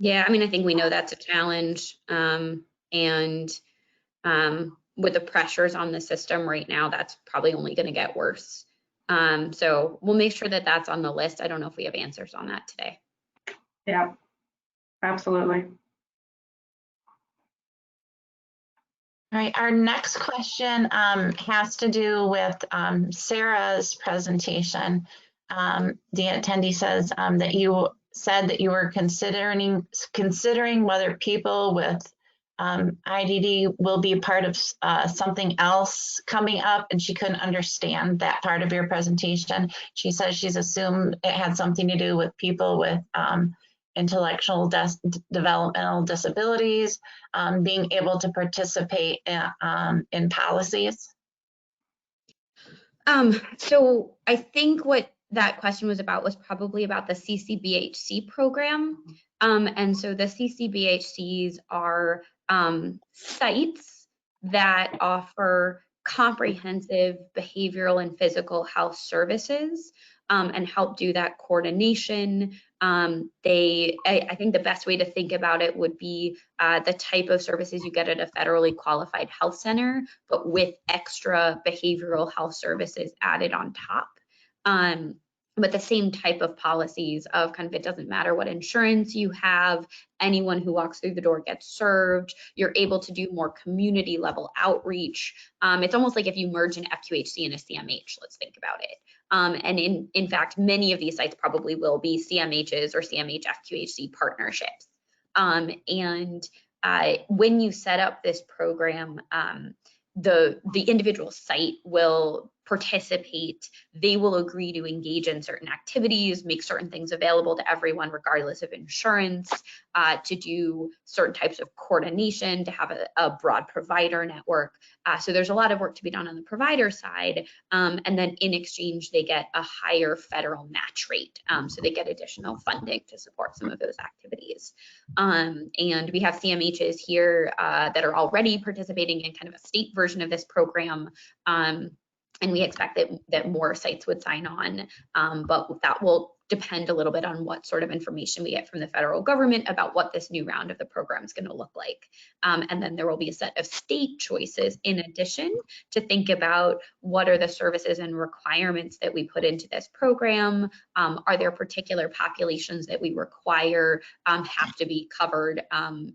Yeah, I mean, I think we know that's a challenge. And with the pressures on the system right now, that's probably only going to get worse. So we'll make sure that that's on the list. I don't know if we have answers on that today. Yeah. Absolutely. All right, our next question has to do with Sarah's presentation. The attendee says that you said that you were considering whether people with IDD will be part of something else coming up, and she couldn't understand that part of your presentation. She says she's assumed it had something to do with people with intellectual developmental disabilities, being able to participate in policies. So I think what that question was about was probably about the CCBHC program. And so the CCBHCs are sites that offer comprehensive behavioral and physical health services and help do that coordination. I think the best way to think about it would be the type of services you get at a federally qualified health center, but with extra behavioral health services added on top. But the same type of policies of kind of, it doesn't matter what insurance you have, anyone who walks through the door gets served. You're able to do more community level outreach. It's almost like if you merge an FQHC and a CMH, let's think about it. And in fact, many of these sites probably will be CMHs or CMH FQHC partnerships. And when you set up this program, the individual site will participate. They will agree to engage in certain activities, make certain things available to everyone regardless of insurance, to do certain types of coordination, to have a broad provider network. So there's a lot of work to be done on the provider side. And then in exchange, they get a higher federal match rate. So they get additional funding to support some of those activities. And we have CMHs here that are already participating in kind of a state version of this program. And we expect that more sites would sign on, but that will depend a little bit on what sort of information we get from the federal government about what this new round of the program is going to look like. And then there will be a set of state choices in addition to think about what are the services and requirements that we put into this program. Are there particular populations that we require have to be covered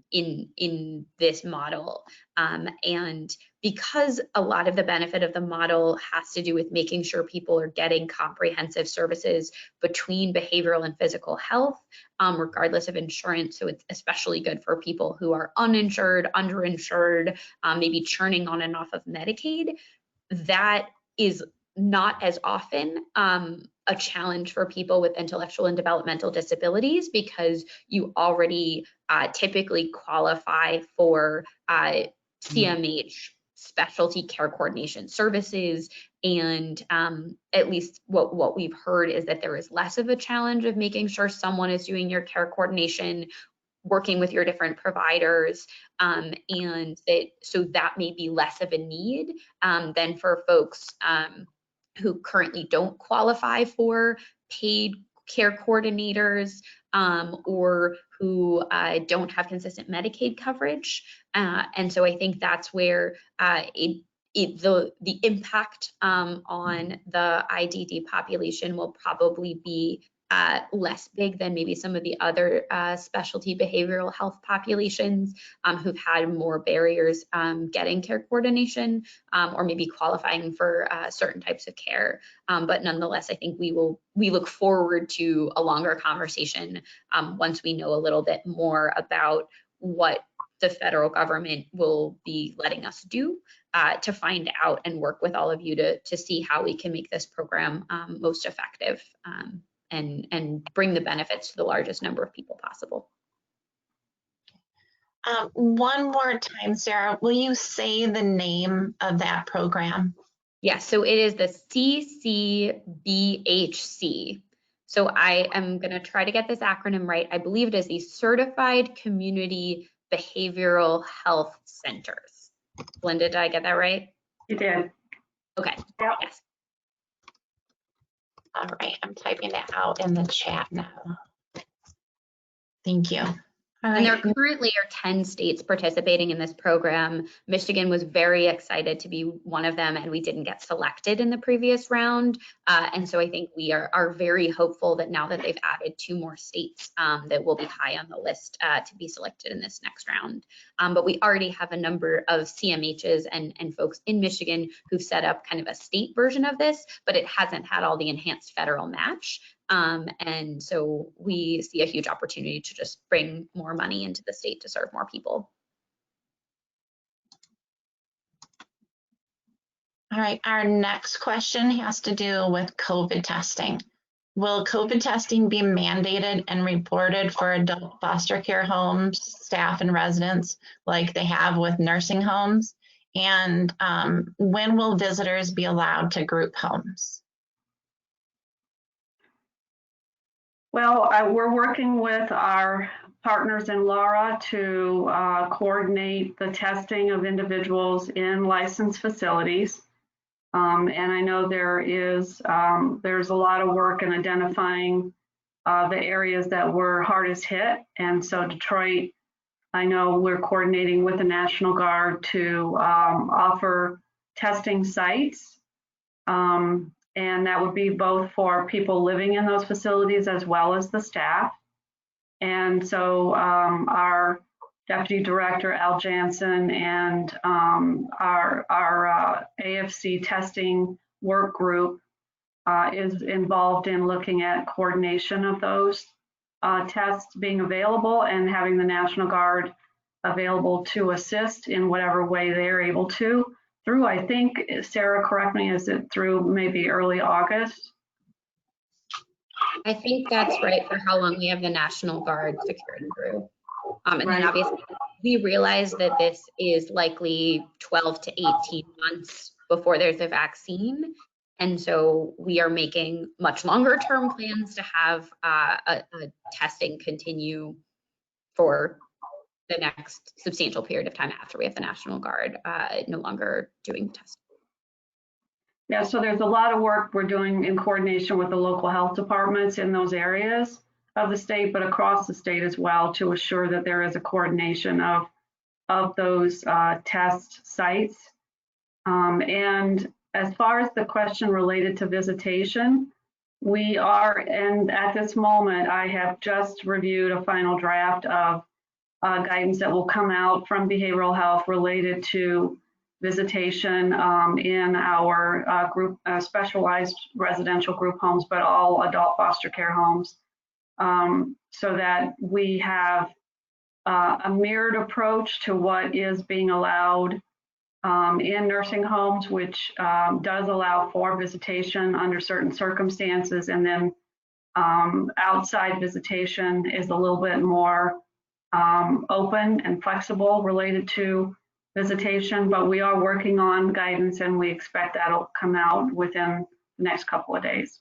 in this model? And because a lot of the benefit of the model has to do with making sure people are getting comprehensive services between behavioral and physical health, regardless of insurance. So it's especially good for people who are uninsured, underinsured, maybe churning on and off of Medicaid. That is not as often a challenge for people with intellectual and developmental disabilities, because you already typically qualify for CMH specialty care coordination services. And at least what we've heard is that there is less of a challenge of making sure someone is doing your care coordination, working with your different providers, and so that may be less of a need than for folks who currently don't qualify for paid care coordinators, or who don't have consistent Medicaid coverage. And so I think that's where the impact on the IDD population will probably be less big than maybe some of the other specialty behavioral health populations who've had more barriers getting care coordination, or maybe qualifying for certain types of care. But nonetheless, I think we look forward to a longer conversation once we know a little bit more about what the federal government will be letting us do to find out and work with all of you to see how we can make this program most effective. And bring the benefits to the largest number of people possible. One more time, Sarah, will you say the name of that program? Yes, so it is the CCBHC. So I am going to try to get this acronym right. I believe it is the Certified Community Behavioral Health Centers. Belinda, did I get that right? You did. Okay. Yep. Yes. All right, I'm typing it out in the chat now. Thank you. All And there right. currently are 10 states participating in this program. Michigan was very excited to be one of them, and we didn't get selected in the previous round. And so I think we are very hopeful that now that they've added 2 more states, that will be high on the list to be selected in this next round. But we already have a number of CMHs and folks in Michigan who've set up kind of a state version of this, but it hasn't had all the enhanced federal match. And so we see a huge opportunity to just bring more money into the state to serve more people. All right, our next question has to do with COVID testing. Will COVID testing be mandated and reported for adult foster care homes, staff, and residents like they have with nursing homes? And when will visitors be allowed to group homes? Well, we're working with our partners in Laura to coordinate the testing of individuals in licensed facilities. And I know there's a lot of work in identifying the areas that were hardest hit. And so Detroit, I know we're coordinating with the National Guard to offer testing sites. And that would be both for people living in those facilities as well as the staff. And so our Deputy Director, Al Jansen, and our AFC testing work group is involved in looking at coordination of those tests being available and having the National Guard available to assist in whatever way they're able to. Through, I think, Sarah, correct me, is it through maybe early August? I think that's right for how long we have the National Guard secured through. And Right. then obviously we realize that this is likely 12 to 18 months before there's a vaccine. And so we are making much longer term plans to have a testing continue for the next substantial period of time after we have the National Guard no longer doing testing. Yeah, so there's a lot of work we're doing in coordination with the local health departments in those areas of the state, but across the state as well, to assure that there is a coordination of those test sites. And as far as the question related to visitation, we are, and at this moment, I have just reviewed a final draft of guidance that will come out from behavioral health related to visitation in our group specialized residential group homes, but all adult foster care homes, so that we have a mirrored approach to what is being allowed in nursing homes, which does allow for visitation under certain circumstances, and then outside visitation is a little bit more open and flexible related to visitation, but we are working on guidance and we expect that'll come out within the next couple of days.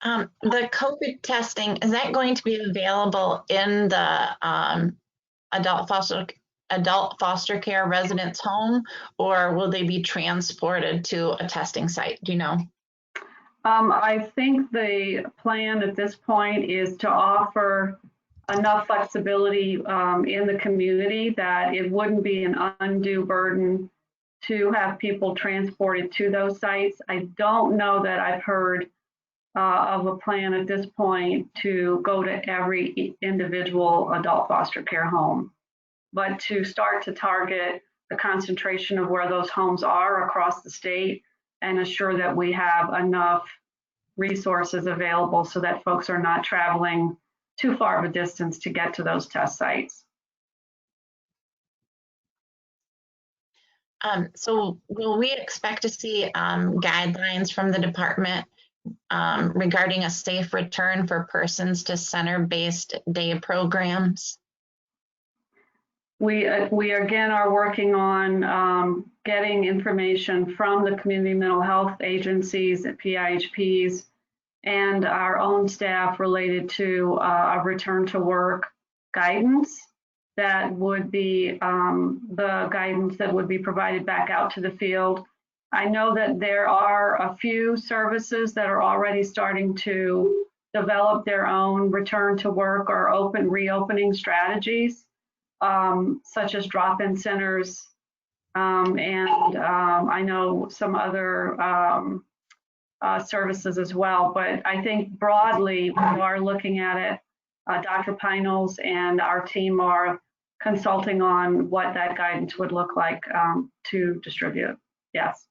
The COVID testing, is that going to be available in the adult foster care resident's home, or will they be transported to a testing site? Do you know? I think the plan at this point is to offer enough flexibility in the community that it wouldn't be an undue burden to have people transported to those sites. I don't know that I've heard of a plan at this point to go to every individual adult foster care home, but to start to target the concentration of where those homes are across the state and assure that we have enough resources available so that folks are not traveling too far of a distance to get to those test sites. So will we expect to see guidelines from the department regarding a safe return for persons to center-based day programs? We again are working on getting information from the community mental health agencies at PIHPs and our own staff related to a return to work guidance that would be the guidance that would be provided back out to the field. I know that there are a few services that are already starting to develop their own return to work or reopening strategies, such as drop-in centers, and I know some other services as well. But I think broadly, we are looking at it. Dr. Pinels and our team are consulting on what that guidance would look like to distribute. Yes.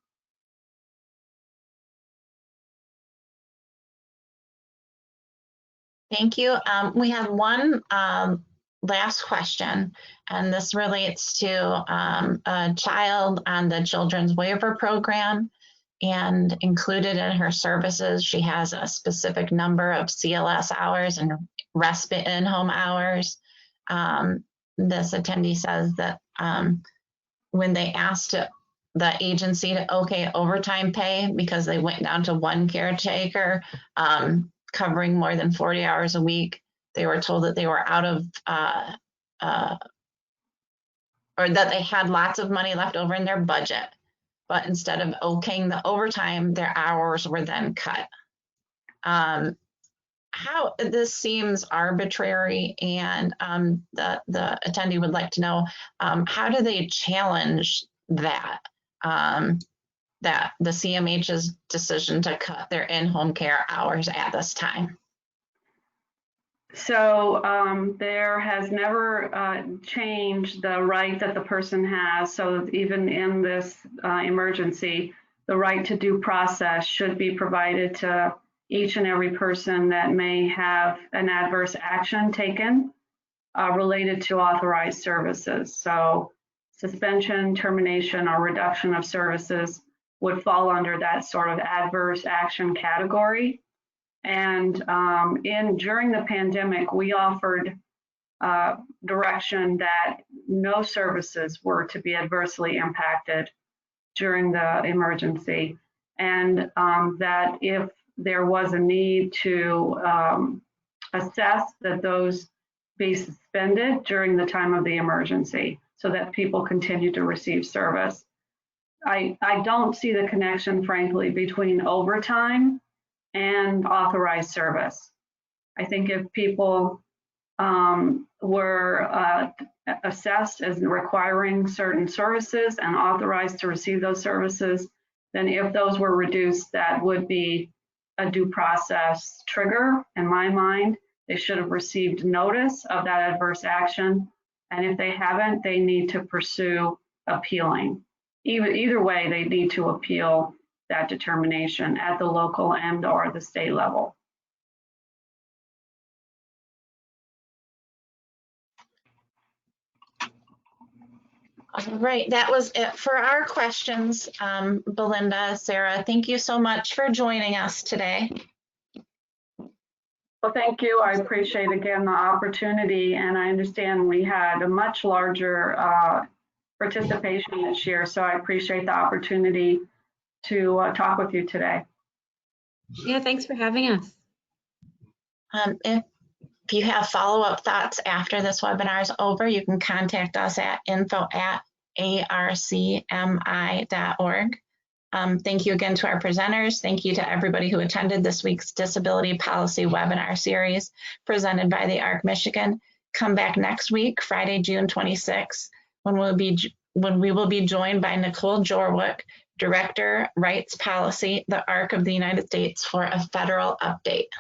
Thank you. We have one last question, and this relates to a child on the Children's Waiver Program, and included in her services, she has a specific number of CLS hours and respite in-home hours. This attendee says that when they asked the agency to okay overtime pay because they went down to one caretaker, covering more than 40 hours a week, they were told that they were out of, or that they had lots of money left over in their budget, but instead of okaying the overtime, their hours were then cut. How this seems arbitrary, and the attendee would like to know, how do they challenge that? That the CMH's decision to cut their in-home care hours at this time? So there has never changed the right that the person has. So even in this emergency, the right to due process should be provided to each and every person that may have an adverse action taken related to authorized services. So suspension, termination, or reduction of services would fall under that sort of adverse action category. And during the pandemic, we offered direction that no services were to be adversely impacted during the emergency, and that if there was a need to assess, that those be suspended during the time of the emergency so that people continue to receive service. I don't see the connection, frankly, between overtime and authorized service. I think if people were assessed as requiring certain services and authorized to receive those services, then if those were reduced, that would be a due process trigger. In my mind, they should have received notice of that adverse action. And if they haven't, they need to pursue appealing. Either way, they need to appeal that determination at the local and or the state level. All right, that was it for our questions. Belinda, Sarah, thank you so much for joining us today. Well, thank you. I appreciate again the opportunity, and I understand we had a much larger participation this year, so I appreciate the opportunity to talk with you today. Yeah, thanks for having us. If you have follow-up thoughts after this webinar is over, you can contact us at info@arcmi.org. Thank you again to our presenters. Thank you to everybody who attended this week's Disability Policy Webinar Series presented by the ARC Michigan. Come back next week, Friday, June 26th, when we will be joined by Nicole Jorwick, Director, Rights Policy, the ARC of the United States, for a federal update.